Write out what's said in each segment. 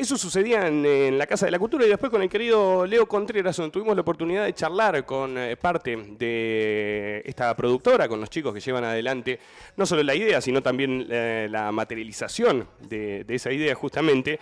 Eso sucedía en la Casa de la Cultura y después con el querido Leo Contreras, donde tuvimos la oportunidad de charlar con parte de esta productora, con los chicos que llevan adelante no solo la idea, sino también la materialización de esa idea justamente.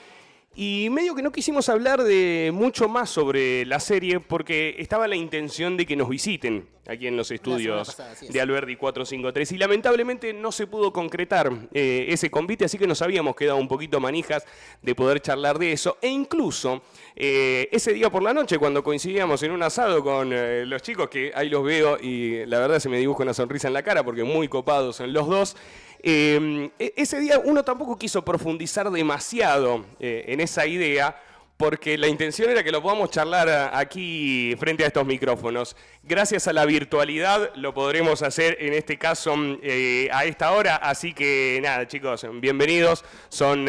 Y medio que no quisimos hablar de mucho más sobre la serie porque estaba la intención de que nos visiten aquí en los estudios de Alberdi 453 y lamentablemente no se pudo concretar ese convite, así que nos habíamos quedado un poquito manijas de poder charlar de eso. E incluso ese día por la noche cuando coincidíamos en un asado con los chicos, que ahí los veo y la verdad se me dibuja una sonrisa en la cara porque muy copados son los dos. Ese día uno tampoco quiso profundizar demasiado en esa idea porque la intención era que lo podamos charlar aquí frente a estos micrófonos. Gracias a la virtualidad lo podremos hacer en este caso a esta hora, así que nada chicos, bienvenidos. Son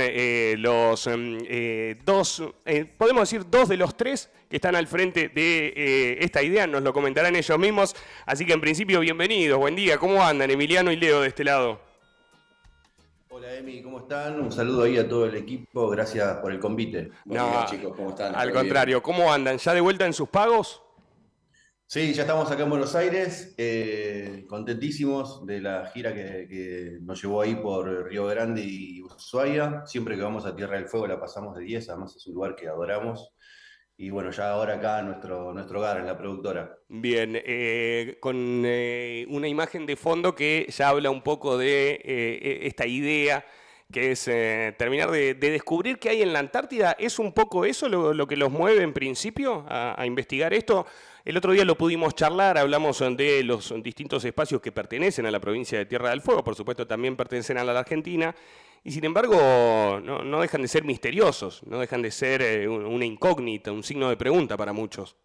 los dos, podemos decir dos de los tres que están al frente de esta idea, nos lo comentarán ellos mismos, así que en principio bienvenidos, buen día, ¿cómo andan Emiliano y Leo de este lado? Hola Emi, ¿cómo están? Un saludo ahí a todo el equipo, gracias por el convite. Buen día No, chicos, ¿cómo están? al ¿Todo bien? contrario, ¿cómo andan? ¿Ya de vuelta en sus pagos? Sí, ya estamos acá en Buenos Aires, contentísimos de la gira que nos llevó ahí por Río Grande y Ushuaia. Siempre que vamos a Tierra del Fuego la pasamos de 10, además es un lugar que adoramos. Y bueno, ya ahora acá en nuestro hogar, en la productora. Bien, con una imagen de fondo que ya habla un poco de esta idea que es terminar de descubrir qué hay en la Antártida. ¿Es un poco eso lo que los mueve en principio a investigar esto? El otro día lo pudimos charlar, hablamos de los distintos espacios que pertenecen a la provincia de Tierra del Fuego, por supuesto también pertenecen a la Argentina, y sin embargo no dejan de ser misteriosos, no dejan de ser una incógnita, un signo de pregunta para muchos.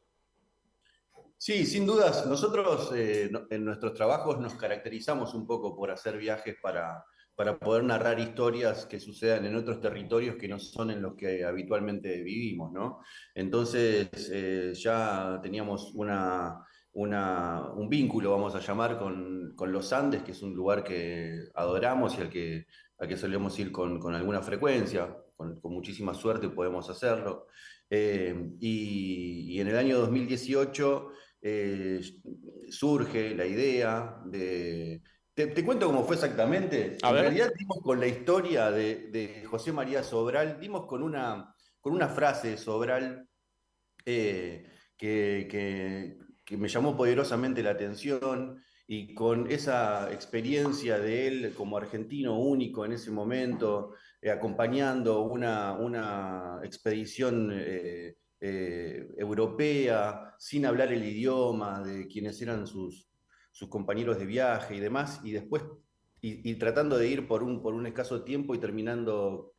Sí, sin dudas. Nosotros en nuestros trabajos nos caracterizamos un poco por hacer viajes para poder narrar historias que sucedan en otros territorios que no son en los que habitualmente vivimos, ¿no? Entonces ya teníamos un vínculo, vamos a llamar, con los Andes, que es un lugar que adoramos y al que solemos ir con alguna frecuencia, con muchísima suerte podemos hacerlo. Y en el año 2018 eh, surge la idea de... Te cuento cómo fue exactamente. A En ver. realidad dimos con la historia de José María Sobral, dimos con una frase de Sobral eh, que me llamó poderosamente la atención y con esa experiencia de él como argentino único en ese momento, acompañando una expedición europea, sin hablar el idioma de quienes eran sus compañeros de viaje y demás, y después y tratando de ir por un escaso tiempo y terminando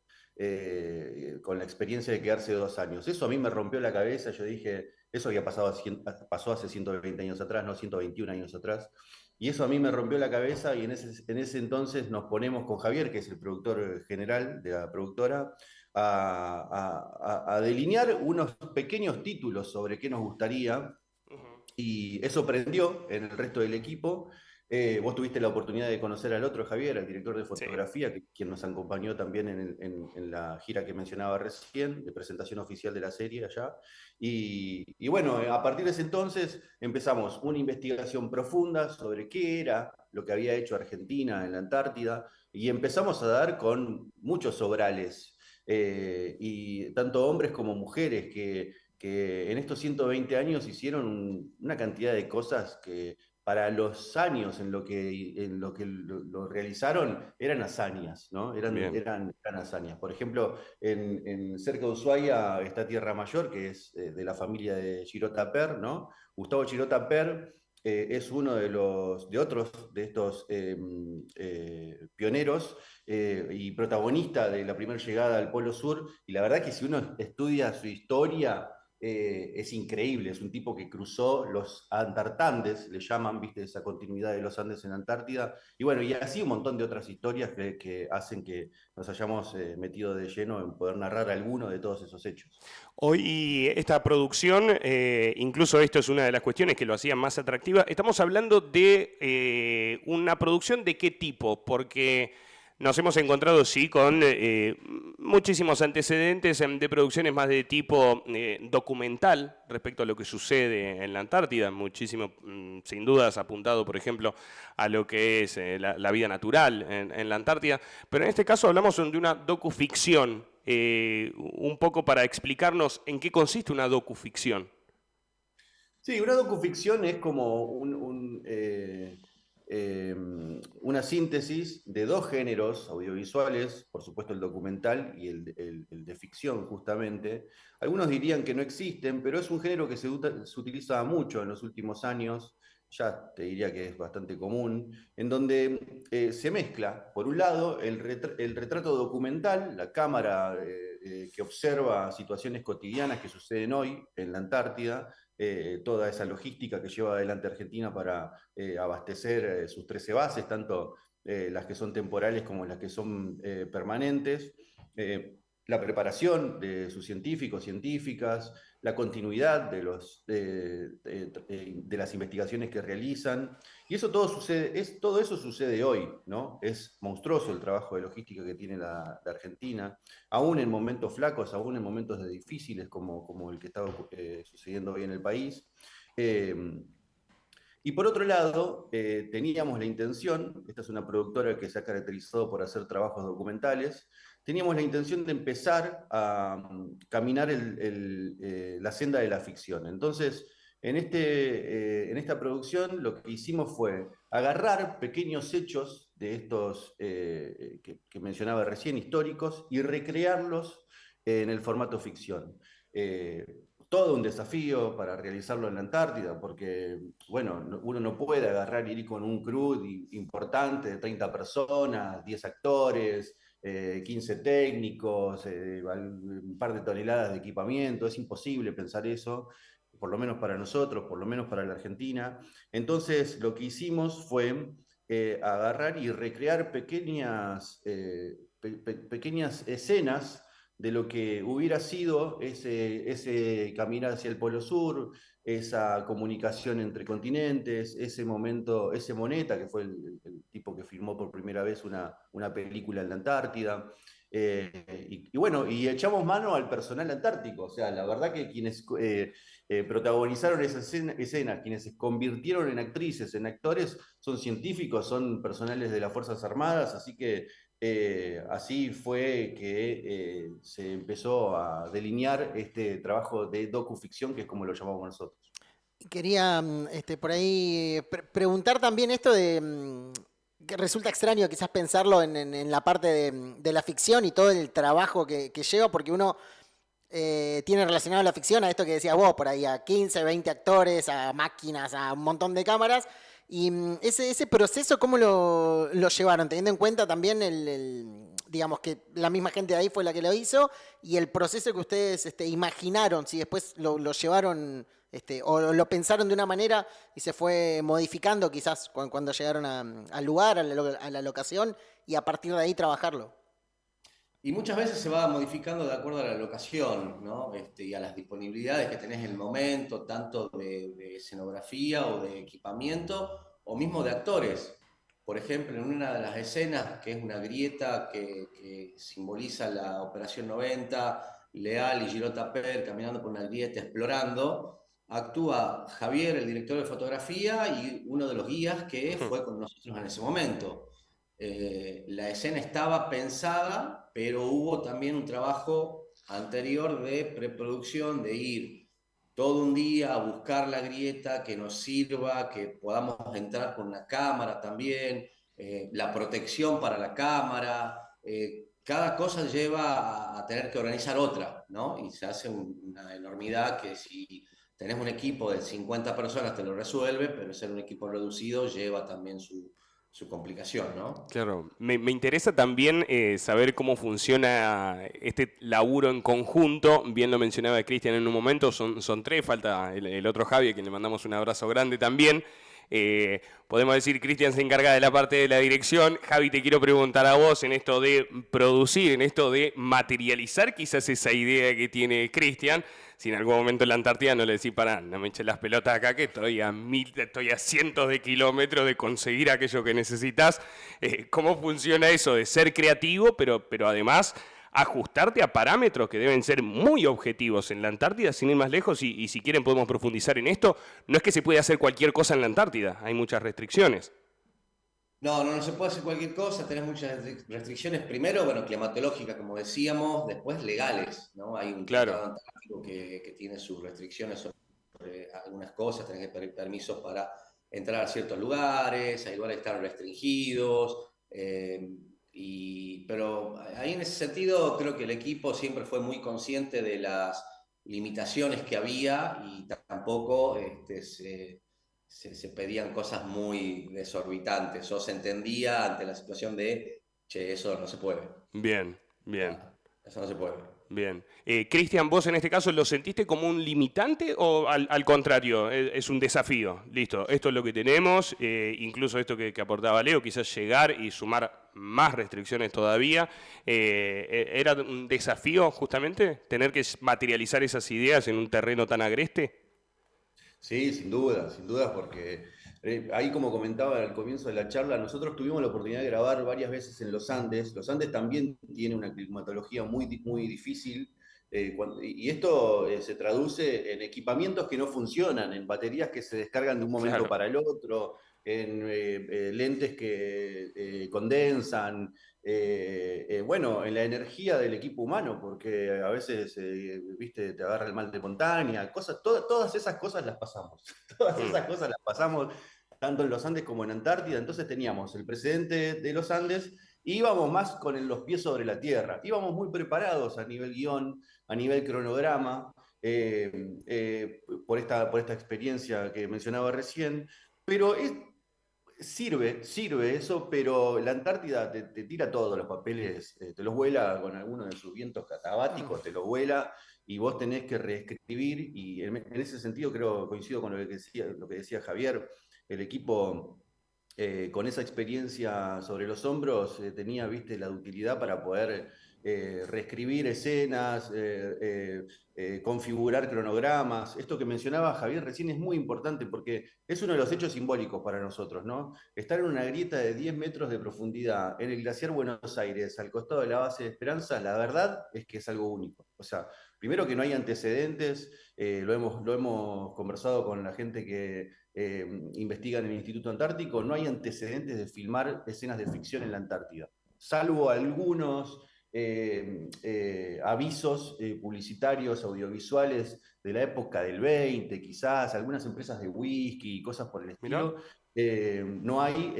con la experiencia de quedarse 2 años. Eso a mí me rompió la cabeza, yo dije, eso había pasó hace 120 años atrás, no 121 años atrás, y eso a mí me rompió la cabeza y en ese entonces nos ponemos con Javier, que es el productor general de la productora, a delinear unos pequeños títulos sobre qué nos gustaría y eso prendió en el resto del equipo. Vos tuviste la oportunidad de conocer al otro Javier, al director de Sí. fotografía, quien nos acompañó también en la gira que mencionaba recién, de presentación oficial de la serie allá. Y bueno, a partir de ese entonces empezamos una investigación profunda sobre qué era lo que había hecho Argentina en la Antártida y empezamos a dar con muchos sobrales, y tanto hombres como mujeres que en estos 120 años hicieron una cantidad de cosas que para los años en lo que lo realizaron eran hazañas, ¿no? Bien. Eran hazañas. Por ejemplo, cerca de Ushuaia está Tierra Mayor, que es de la familia de Girota Per, ¿no? Gustavo Girota Per es uno de otros de estos pioneros y protagonista de la primera llegada al Polo Sur, y la verdad que si uno estudia su historia, es increíble, es un tipo que cruzó los Antartandes, le llaman, viste, esa continuidad de los Andes en Antártida, y bueno, y así un montón de otras historias que hacen que nos hayamos metido de lleno en poder narrar alguno de todos esos hechos. Hoy esta producción, incluso esto es una de las cuestiones que lo hacía más atractiva, estamos hablando de una producción de qué tipo, porque Nos hemos encontrado, sí, con muchísimos antecedentes de producciones más de tipo documental respecto a lo que sucede en la Antártida, muchísimo, sin dudas, apuntado, por ejemplo, a lo que es la vida natural en la Antártida, pero en este caso hablamos de una docuficción, un poco para explicarnos en qué consiste una docuficción. Sí, una docuficción es como una síntesis de dos géneros audiovisuales, por supuesto el documental y el de ficción, justamente. Algunos dirían que no existen, pero es un género que se utiliza mucho en los últimos años, ya te diría que es bastante común, en donde se mezcla, por un lado, el retrato documental, la cámara que observa situaciones cotidianas que suceden hoy en la Antártida, toda esa logística que lleva adelante Argentina para abastecer sus 13 bases, tanto las que son temporales como las que son permanentes, la preparación de sus científicos, científicas, la continuidad de las investigaciones que realizan, y eso todo sucede, todo eso sucede hoy, ¿no? Es monstruoso el trabajo de logística que tiene la Argentina, aún en momentos flacos, aún en momentos difíciles como el que está sucediendo hoy en el país. Eh, y por otro lado, teníamos la intención, esta es una productora que se ha caracterizado por hacer trabajos documentales, teníamos la intención de empezar a caminar la senda de la ficción. Entonces, en esta producción lo que hicimos fue agarrar pequeños hechos de estos que mencionaba recién, históricos, y recrearlos en el formato ficción. Todo un desafío para realizarlo en la Antártida, porque, bueno, uno no puede agarrar y ir con un crew importante de 30 personas, 10 actores, 15 técnicos, un par de toneladas de equipamiento, es imposible pensar eso, por lo menos para nosotros, por lo menos para la Argentina. Entonces, lo que hicimos fue agarrar y recrear pequeñas escenas de lo que hubiera sido ese caminar hacia el Polo Sur, esa comunicación entre continentes, ese momento, ese Moneta, que fue el tipo que filmó por primera vez una película en la Antártida. Y bueno, y echamos mano al personal antártico, o sea, la verdad que quienes protagonizaron esa escena, quienes se convirtieron en actrices, en actores, son científicos, son personales de las Fuerzas Armadas, así que así fue que se empezó a delinear este trabajo de docuficción, que es como lo llamamos nosotros. Quería por ahí preguntar también esto de que resulta extraño quizás pensarlo en la parte de la ficción y todo el trabajo que lleva, porque uno tiene relacionado la ficción a esto que decías vos, por ahí a 15, 20 actores, a máquinas, a un montón de cámaras. Y ese proceso, ¿cómo lo llevaron? Teniendo en cuenta también digamos que la misma gente de ahí fue la que lo hizo y el proceso que ustedes imaginaron, si después lo llevaron o lo pensaron de una manera y se fue modificando quizás cuando llegaron al lugar, a la locación y a partir de ahí trabajarlo. Y muchas veces se va modificando de acuerdo a la locación, ¿no? Y a las disponibilidades que tenés en el momento, tanto de escenografía o de equipamiento, o mismo de actores. Por ejemplo, en una de las escenas, que es una grieta que simboliza la Operación 90, Leal y Giraud Tapper caminando por una grieta explorando, actúa Javier, el director de fotografía, y uno de los guías que fue con nosotros en ese momento. La escena estaba pensada, pero hubo también un trabajo anterior de preproducción, de ir todo un día a buscar la grieta que nos sirva, que podamos entrar con una cámara también, la protección para la cámara. Cada cosa lleva a tener que organizar otra, ¿no? Y se hace una enormidad que si tenés un equipo de 50 personas te lo resuelve, pero ser un equipo reducido lleva también su complicación, ¿no? Claro, me interesa también saber cómo funciona este laburo en conjunto. Bien lo mencionaba Cristian en un momento, son tres, falta el otro Javi, a quien le mandamos un abrazo grande también. Podemos decir, Cristian se encarga de la parte de la dirección. Javi, te quiero preguntar a vos en esto de producir, en esto de materializar quizás esa idea que tiene Cristian. Si en algún momento en la Antártida no le decís, pará, no me eches las pelotas acá, que estoy a cientos de kilómetros de conseguir aquello que necesitas. ¿Cómo funciona eso de ser creativo, pero además ajustarte a parámetros que deben ser muy objetivos en la Antártida, sin ir más lejos? Y si quieren podemos profundizar en esto. No es que se puede hacer cualquier cosa en la Antártida, hay muchas restricciones. No se puede hacer cualquier cosa, tenés muchas restricciones. Primero, bueno, climatológicas, como decíamos, después legales, ¿no? Hay un Claro. tratado antártico que tiene sus restricciones sobre algunas cosas, tenés que pedir permisos para entrar a ciertos lugares, hay lugares que están restringidos, pero ahí en ese sentido creo que el equipo siempre fue muy consciente de las limitaciones que había y tampoco se pedían cosas muy desorbitantes o se entendía ante la situación de, che, eso no se puede. Bien, bien. Eso no se puede. Bien. Cristian, ¿vos en este caso lo sentiste como un limitante o al contrario, es un desafío? Listo, esto es lo que tenemos, incluso esto que aportaba Leo, quizás llegar y sumar más restricciones todavía. ¿Era un desafío justamente tener que materializar esas ideas en un terreno tan agreste? Sí, sin duda, porque ahí como comentaba al comienzo de la charla, nosotros tuvimos la oportunidad de grabar varias veces en los Andes. Los Andes también tienen una climatología muy difícil, y esto se traduce en equipamientos que no funcionan, en baterías que se descargan de un momento Claro. para el otro, en lentes que condensan, bueno, en la energía del equipo humano, porque a veces, viste, te agarra el mal de montaña, todas esas cosas las pasamos. Todas Mm. esas cosas las pasamos tanto en los Andes como en Antártida. Entonces teníamos el precedente de los Andes y íbamos más con los pies sobre la tierra. Íbamos muy preparados a nivel guión, a nivel cronograma, por esta experiencia que mencionaba recién, pero sirve eso, pero la Antártida te tira todos los papeles, te los vuela con alguno de sus vientos catabáticos, te los vuela y vos tenés que reescribir. Y en ese sentido creo, coincido con lo que decía Javier, el equipo con esa experiencia sobre los hombros tenía, viste, la utilidad para poder reescribir escenas, configurar cronogramas. Esto que mencionaba Javier recién es muy importante porque es uno de los hechos simbólicos para nosotros, ¿no? Estar en una grieta de 10 metros de profundidad en el glaciar Buenos Aires, al costado de la base de Esperanza, la verdad es que es algo único. O sea, primero que no hay antecedentes, lo hemos conversado con la gente que investiga en el Instituto Antártico, no hay antecedentes de filmar escenas de ficción en la Antártida, salvo algunos avisos publicitarios, audiovisuales de la época del 20, quizás, algunas empresas de whisky y cosas por el Mirá. estilo. No hay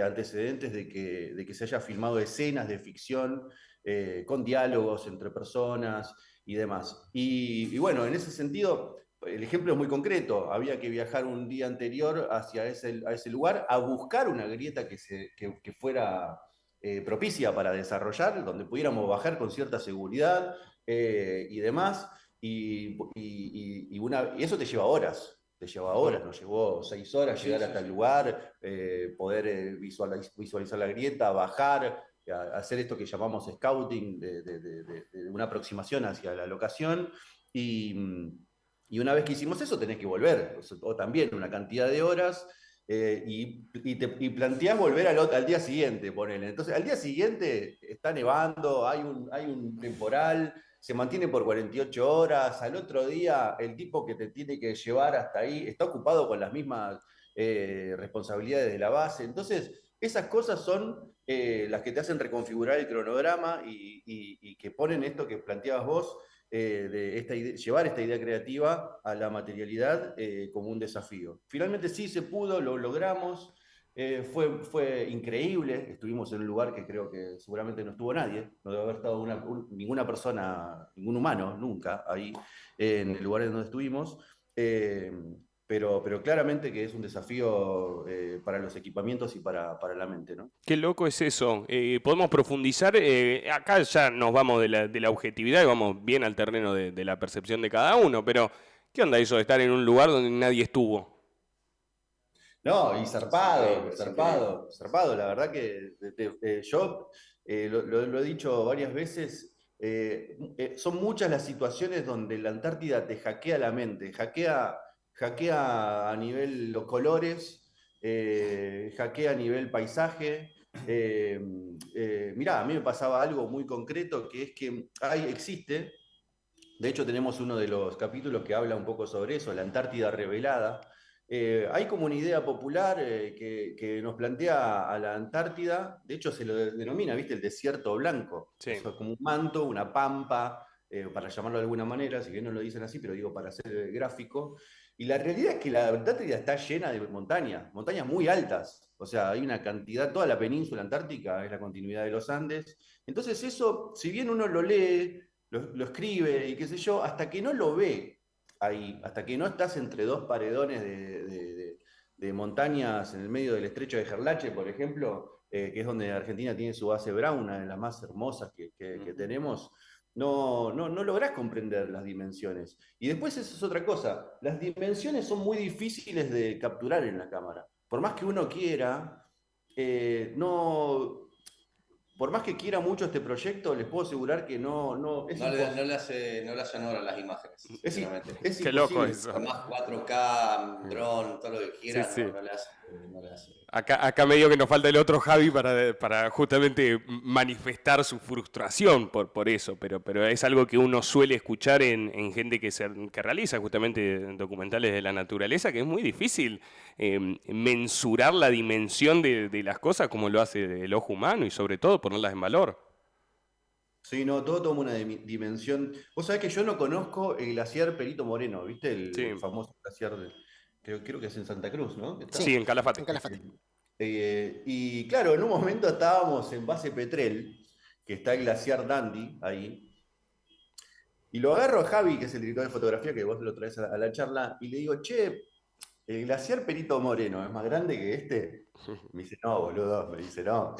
antecedentes de que se haya filmado escenas de ficción con diálogos entre personas y demás. Y bueno, en ese sentido, el ejemplo es muy concreto. Había que viajar un día anterior a ese lugar a buscar una grieta que fuera propicia para desarrollar, donde pudiéramos bajar con cierta seguridad y demás. Y eso te lleva horas. Te lleva horas, nos llevó 6 horas llegar hasta el lugar, poder visualizar la grieta, bajar, hacer esto que llamamos scouting, de una aproximación hacia la locación. Y una vez que hicimos eso, tenés que volver, o también una cantidad de horas, y planteás volver al día siguiente, ponele. Entonces, al día siguiente está nevando, hay un temporal, se mantiene por 48 horas, al otro día el tipo que te tiene que llevar hasta ahí está ocupado con las mismas responsabilidades de la base. Entonces, esas cosas son las que te hacen reconfigurar el cronograma y que ponen esto que planteabas vos, llevar esta idea creativa a la materialidad como un desafío. Finalmente sí se pudo, lo logramos, fue increíble. Estuvimos en un lugar que creo que seguramente no estuvo nadie, no debe haber estado ninguna persona, ningún humano nunca ahí en el lugar en donde estuvimos. Pero claramente que es un desafío para los equipamientos y para la mente, ¿no? Qué loco es eso. Podemos profundizar. Acá ya nos vamos de la objetividad y vamos bien al terreno de la percepción de cada uno, pero ¿qué onda eso de estar en un lugar donde nadie estuvo? No, y zarpado, Es zarpado, zarpado. La verdad que yo lo he dicho varias veces, son muchas las situaciones donde la Antártida te hackea la mente, hackea a nivel los colores, hackea a nivel paisaje. Mirá, a mí me pasaba algo muy concreto, que es que existe, de hecho tenemos uno de los capítulos que habla un poco sobre eso, la Antártida revelada. Hay como una idea popular que nos plantea a la Antártida, de hecho se lo denomina, ¿viste? El desierto blanco. Sí. Eso es como un manto, una pampa, para llamarlo de alguna manera, si bien no lo dicen así, pero digo para ser gráfico. Y la realidad es que la Antártida está llena de montañas, montañas muy altas. O sea, hay una cantidad, toda la península antártica es la continuidad de los Andes. Entonces eso, si bien uno lo lee, lo escribe y qué sé yo, hasta que no lo ve ahí, hasta que no estás entre dos paredones de montañas en el medio del estrecho de Gerlache, por ejemplo, que es donde Argentina tiene su base Brown, una de las más hermosas que tenemos, no lográs comprender las dimensiones. Y después eso es otra cosa, las dimensiones son muy difíciles de capturar en la cámara. Por más que uno quiera, no, por más que quiera mucho este proyecto, les puedo asegurar que es imposible. No le hace honor a las imágenes, Es, sinceramente. es Qué loco imposible. eso. Por más 4K, dron, todo lo que Sí, quieras, sí. no le hace. No le hace. Acá medio que nos falta el otro Javi para justamente manifestar su frustración por eso, pero es algo que uno suele escuchar en gente que realiza justamente documentales de la naturaleza, que es muy difícil mensurar la dimensión de las cosas como lo hace el ojo humano y sobre todo ponerlas en valor. Sí, no, todo toma una dimensión. Vos sabés que yo no conozco el glaciar Perito Moreno, ¿viste? El Sí, famoso glaciar creo que es en Santa Cruz, ¿no? ¿Que Sí, está? sí, en en Calafate. Calafate. Y claro, en un momento estábamos en base Petrel, que está el glaciar Dandy ahí, y lo agarro a Javi, que es el director de fotografía, que vos lo traes a la charla, y le digo, che, el glaciar Perito Moreno es más grande que este. Me dice, no, boludo, me dice, no.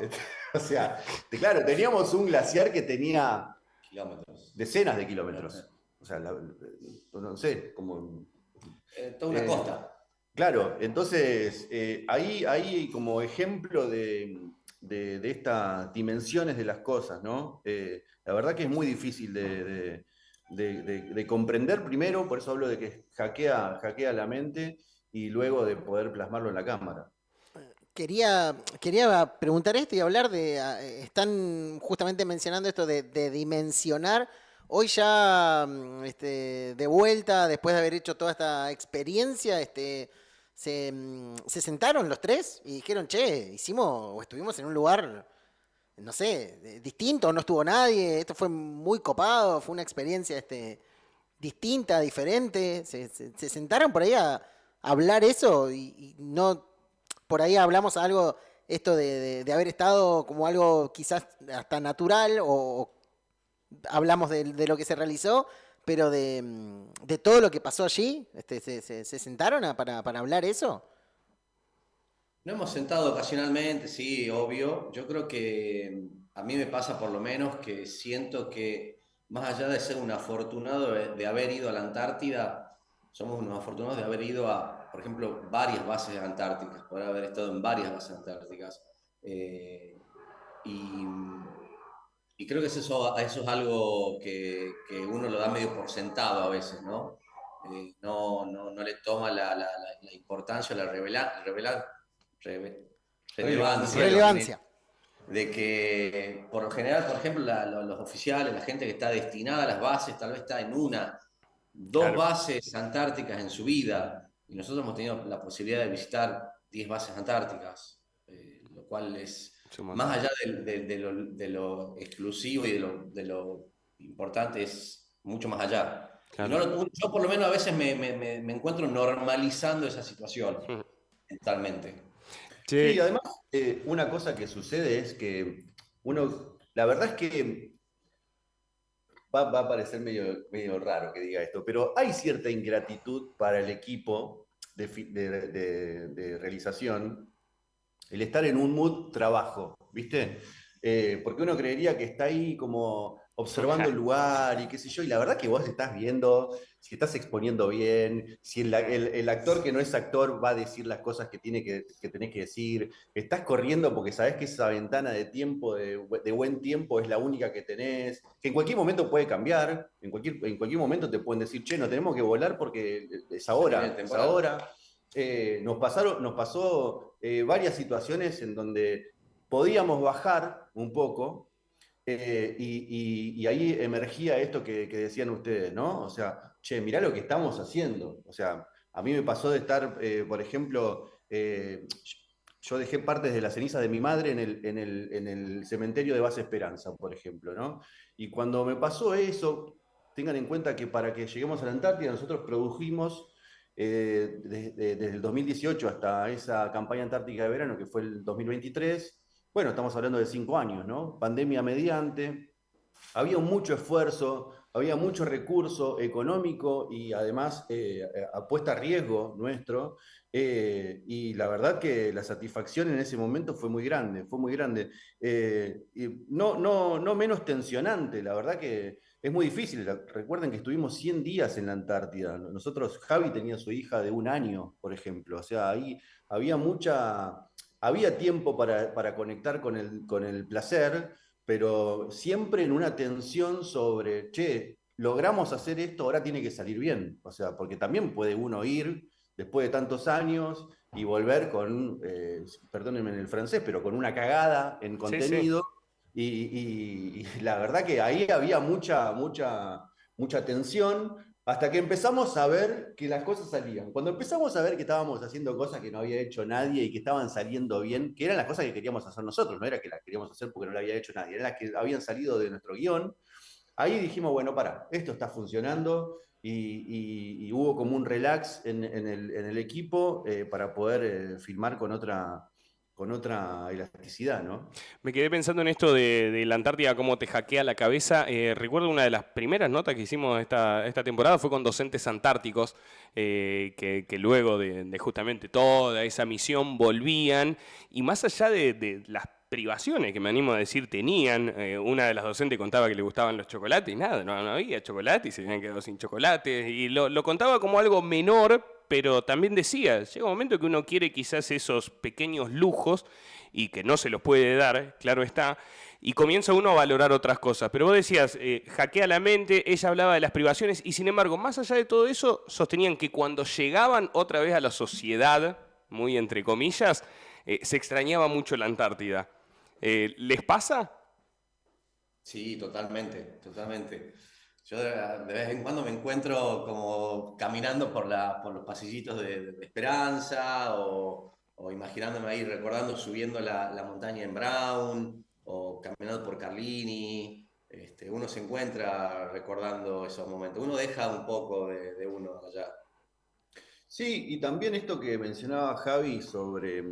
O sea, claro, teníamos un glaciar que tenía Kilómetros. decenas de kilómetros. O sea, no sé, como... Toda una eh, costa. claro, entonces ahí como ejemplo de estas dimensiones de las cosas, ¿no? La verdad que es muy difícil de comprender primero, por eso hablo de que hackea la mente y luego de poder plasmarlo en la cámara. Quería preguntar esto y hablar de, están justamente mencionando esto de dimensionar. Hoy ya de vuelta, después de haber hecho toda esta experiencia, se sentaron los tres y dijeron, che, hicimos o estuvimos en un lugar, no sé, distinto, no estuvo nadie, esto fue muy copado, fue una experiencia distinta, diferente. Se sentaron por ahí a hablar eso y no por ahí hablamos algo, esto de haber estado como algo quizás hasta natural o hablamos de lo que se realizó, pero de todo lo que pasó allí, se sentaron para hablar eso. Nos hemos sentado ocasionalmente, sí, obvio. Yo creo que a mí me pasa por lo menos que siento que más allá de ser un afortunado de haber ido a la Antártida, somos unos afortunados de haber ido a, por ejemplo, varias bases antárticas, poder haber estado en varias bases antárticas. Eh, y, y creo que eso es algo que uno lo da medio por sentado a veces, ¿no? No le toma la importancia, reve- relevancia que tiene, Relevancia. de que por lo general, por ejemplo, los oficiales, la gente que está destinada a las bases, tal vez está en dos Claro, bases antárticas en su vida, y nosotros hemos tenido la posibilidad de visitar 10 bases antárticas, lo cual es es un montón. más allá de lo exclusivo y de lo importante, es mucho más allá. Y Claro. yo por lo menos a veces me encuentro normalizando esa situación mentalmente. Sí, Che, además, una cosa que sucede es que la verdad es que va a parecer medio raro que diga esto, pero hay cierta ingratitud para el equipo de realización, el estar en un mood trabajo, ¿viste? Porque uno creería que está ahí como observando el lugar y qué sé yo, y la verdad que vos estás viendo si estás exponiendo bien, si el actor que no es actor va a decir las cosas que, que tenés que decir, estás corriendo porque sabés que esa ventana de tiempo, de buen tiempo, es la única que tenés, que en cualquier momento puede cambiar, en cualquier momento te pueden decir, che, no tenemos que volar porque es ahora, es ahora. Nos pasó varias situaciones en donde podíamos bajar un poco, y ahí emergía esto que decían ustedes, ¿no? O sea, che, mirá lo que estamos haciendo. O sea, a mí me pasó de estar, por ejemplo, yo dejé partes de las cenizas de mi madre en el cementerio de Base Esperanza, por ejemplo, ¿no? Y cuando me pasó eso, tengan en cuenta que para que lleguemos a la Antártida, nosotros produjimos desde el 2018 hasta esa campaña antártica de verano, que fue el 2023. Bueno, estamos hablando de 5 años, ¿no? Pandemia mediante, había mucho esfuerzo, había mucho recurso económico y además apuesta a riesgo nuestro, y la verdad que la satisfacción en ese momento fue muy grande, fue muy grande. Y no menos tensionante, la verdad que es muy difícil. Recuerden que estuvimos 100 días en la Antártida. Nosotros, Javi tenía su hija de 1 año, por ejemplo, o sea, ahí había había tiempo para conectar con el placer, pero siempre en una tensión sobre, che, logramos hacer esto, ahora tiene que salir bien. O sea, porque también puede uno ir después de tantos años y volver con, perdónenme en el francés, pero con una cagada en Sí, sí. contenido. Y la verdad que ahí había mucha tensión, hasta que empezamos a ver que las cosas salían. Cuando empezamos a ver que estábamos haciendo cosas que no había hecho nadie y que estaban saliendo bien, que eran las cosas que queríamos hacer nosotros, no era que las queríamos hacer porque no las había hecho nadie, eran las que habían salido de nuestro guión, ahí dijimos, bueno, para, esto está funcionando, y hubo como un relax en el equipo, para poder filmar con otra elasticidad, ¿no? Me quedé pensando en esto de la Antártida, cómo te hackea la cabeza. Recuerdo una de las primeras notas que hicimos esta temporada fue con docentes antárticos, que luego de justamente toda esa misión volvían, y más allá de las privaciones que me animo a decir tenían, una de las docentes contaba que le gustaban los chocolates y nada, no había chocolate y se habían quedado sin chocolate, y lo contaba como algo menor, pero también decía, llega un momento que uno quiere quizás esos pequeños lujos y que no se los puede dar, claro está, y comienza uno a valorar otras cosas. Pero vos decías, hackea la mente, ella hablaba de las privaciones, y sin embargo, más allá de todo eso, sostenían que cuando llegaban otra vez a la sociedad, muy entre comillas, se extrañaba mucho la Antártida. ¿Les pasa? Sí, totalmente, totalmente. Yo de vez en cuando me encuentro como caminando por los pasillitos de Esperanza, o imaginándome ahí, recordando, subiendo la montaña en Brown, o caminando por Carlini. Uno se encuentra recordando esos momentos. Uno deja un poco de uno allá. Sí, y también esto que mencionaba Javi sobre,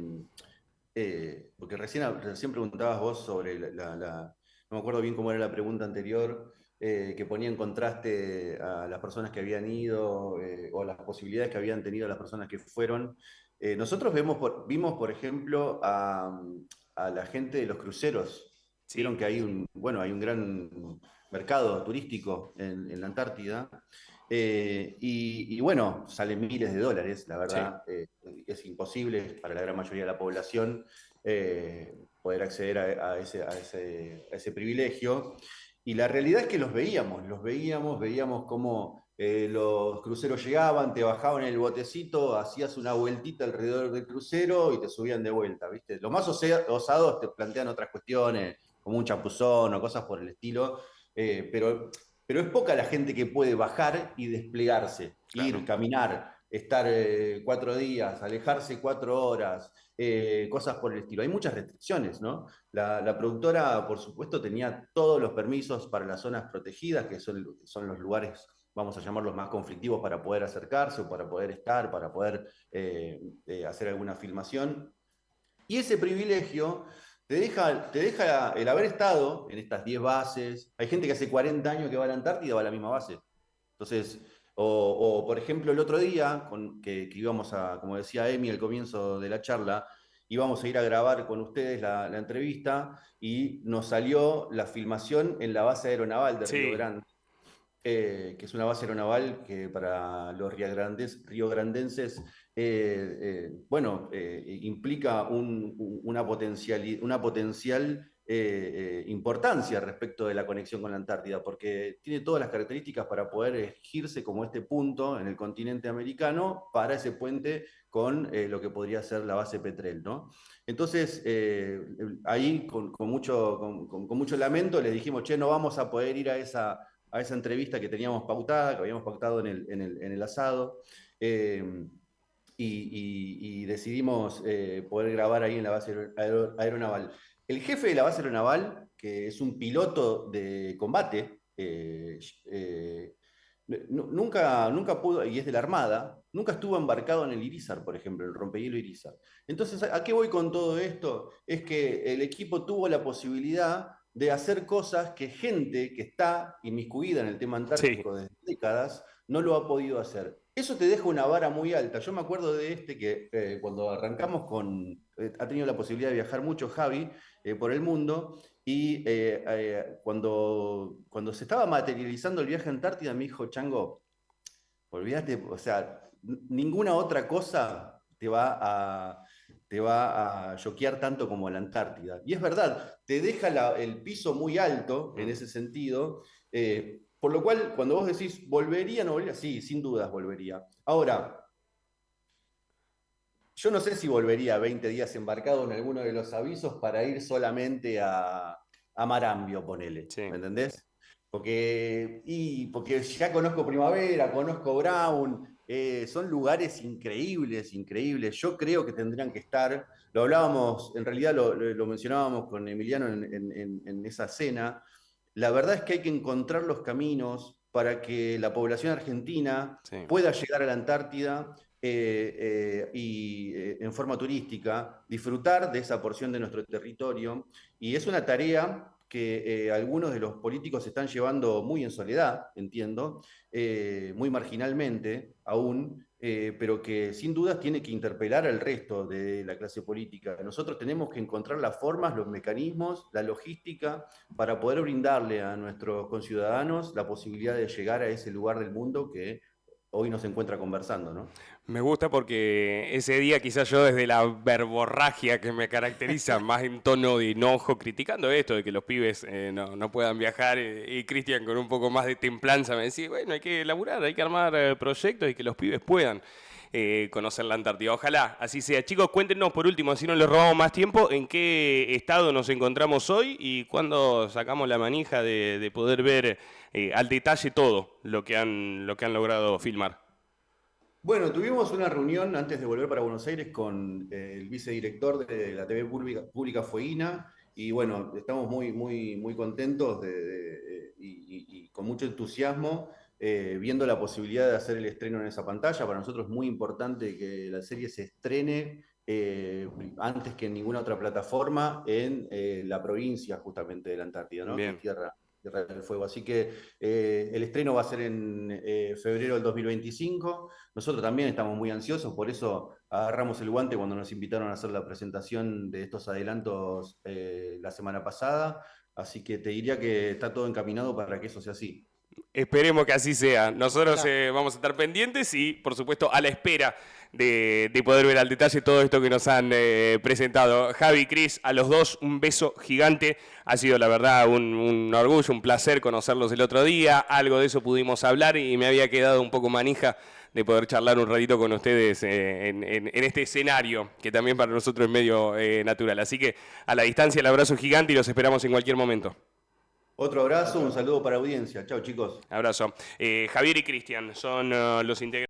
porque recién preguntabas vos sobre no me acuerdo bien cómo era la pregunta anterior, que ponía en contraste a las personas que habían ido, o las posibilidades que habían tenido las personas que fueron. Nosotros vimos, por ejemplo, a la gente de los cruceros. Vieron Sí. que bueno, hay un gran mercado turístico en la Antártida. Y bueno, salen miles de dólares, la Sí. verdad. Es imposible para la gran mayoría de la población poder acceder a ese privilegio. Y la realidad es que veíamos cómo los cruceros llegaban, te bajaban el botecito, hacías una vueltita alrededor del crucero y te subían de vuelta, ¿viste? Los más osados te plantean otras cuestiones, como un chapuzón o cosas por el estilo, pero es poca la gente que puede bajar y desplegarse, Claro. ir, caminar, estar 4 días, alejarse 4 horas, cosas por el estilo. Hay muchas restricciones, ¿no? La productora, por supuesto, tenía todos los permisos para las zonas protegidas, que son los lugares, vamos a llamarlos, más conflictivos para poder acercarse o para poder estar, para poder hacer alguna filmación. Y ese privilegio te deja el haber estado en estas 10 bases. Hay gente que hace 40 años que va a la Antártida, va a la misma base. Entonces, por ejemplo, el otro día, que íbamos como decía Emi al comienzo de la charla, íbamos a ir a grabar con ustedes la entrevista y nos salió la filmación en la base aeronaval de Río Sí. Grande, que es una base aeronaval que para los riograndenses implica una potencial importancia respecto de la conexión con la Antártida, porque tiene todas las características para poder erigirse como este punto en el continente americano para ese puente con lo que podría ser la base Petrel, ¿no? Entonces, ahí con mucho lamento les dijimos, che, no vamos a poder ir a esa entrevista que teníamos pautada, que habíamos pautado en el asado, y decidimos poder grabar ahí en la base aeronaval. El jefe de la base aeronaval, que es un piloto de combate, nunca pudo, y es de la Armada, nunca estuvo embarcado en el Irizar, por ejemplo, el rompehielo Irizar. Entonces, ¿a qué voy con todo esto? Es que el equipo tuvo la posibilidad de hacer cosas que gente que está inmiscuida en el tema antártico desde décadas no lo ha podido hacer. Eso te deja una vara muy alta. Yo me acuerdo de que cuando arrancamos ha tenido la posibilidad de viajar mucho Javi por el mundo, y cuando se estaba materializando el viaje a Antártida me dijo, Chango, olvídate, o sea, ninguna otra cosa te va a choquear tanto como la Antártida. Y es verdad, te deja el piso muy alto en ese sentido, por lo cual cuando vos decís, ¿volvería o no volvería? Sí, sin dudas volvería. Ahora, yo no sé si volvería 20 días embarcado en alguno de los avisos para ir solamente a Marambio, ponele, Sí. ¿me entendés? Porque ya conozco Primavera, conozco Brown, son lugares increíbles, increíbles. Yo creo que tendrían que estar, lo hablábamos, en realidad lo mencionábamos con Emiliano en esa cena. La verdad es que hay que encontrar los caminos para que la población argentina pueda llegar a la Antártida en forma turística, disfrutar de esa porción de nuestro territorio. Y es una tarea que algunos de los políticos están llevando muy en soledad, entiendo, muy marginalmente aún, pero que sin dudas tiene que interpelar al resto de la clase política. Nosotros tenemos que encontrar las formas, los mecanismos, la logística para poder brindarle a nuestros conciudadanos la posibilidad de llegar a ese lugar del mundo que hoy nos encuentra conversando, ¿no? Me gusta porque ese día quizás yo desde la verborragia que me caracteriza, más en tono de enojo, criticando esto de que los pibes no puedan viajar, y Cristian con un poco más de templanza me decía, bueno, hay que laburar, hay que armar proyectos y que los pibes puedan conocer la Antártida. Ojalá así sea. Chicos, cuéntenos por último, así no les robamos más tiempo, en qué estado nos encontramos hoy y cuándo sacamos la manija de poder ver al detalle todo lo que han logrado filmar. Bueno, tuvimos una reunión antes de volver para Buenos Aires con el vicedirector de la TV Pública Fueguina, y bueno, estamos muy contentos y con mucho entusiasmo viendo la posibilidad de hacer el estreno en esa pantalla. Para nosotros es muy importante que la serie se estrene antes que en ninguna otra plataforma en la provincia justamente de la Antártida, ¿no? Que es Tierra del Fuego. Así que el estreno va a ser en febrero del 2025. Nosotros también estamos muy ansiosos, por eso agarramos el guante cuando nos invitaron a hacer la presentación de estos adelantos la semana pasada. Así que te diría que está todo encaminado para que eso sea así. Esperemos que así sea. Nosotros vamos a estar pendientes y, por supuesto, a la espera de poder ver al detalle todo esto que nos han presentado. Javi, Cris, a los dos un beso gigante. Ha sido, la verdad, un orgullo, un placer conocerlos el otro día. Algo de eso pudimos hablar y me había quedado un poco manija de poder charlar un ratito con ustedes en este escenario, que también para nosotros es medio natural. Así que a la distancia el abrazo gigante y los esperamos en cualquier momento. Otro abrazo, un saludo para audiencia. Chao, chicos. Abrazo. Javier y Cristian son los integrantes.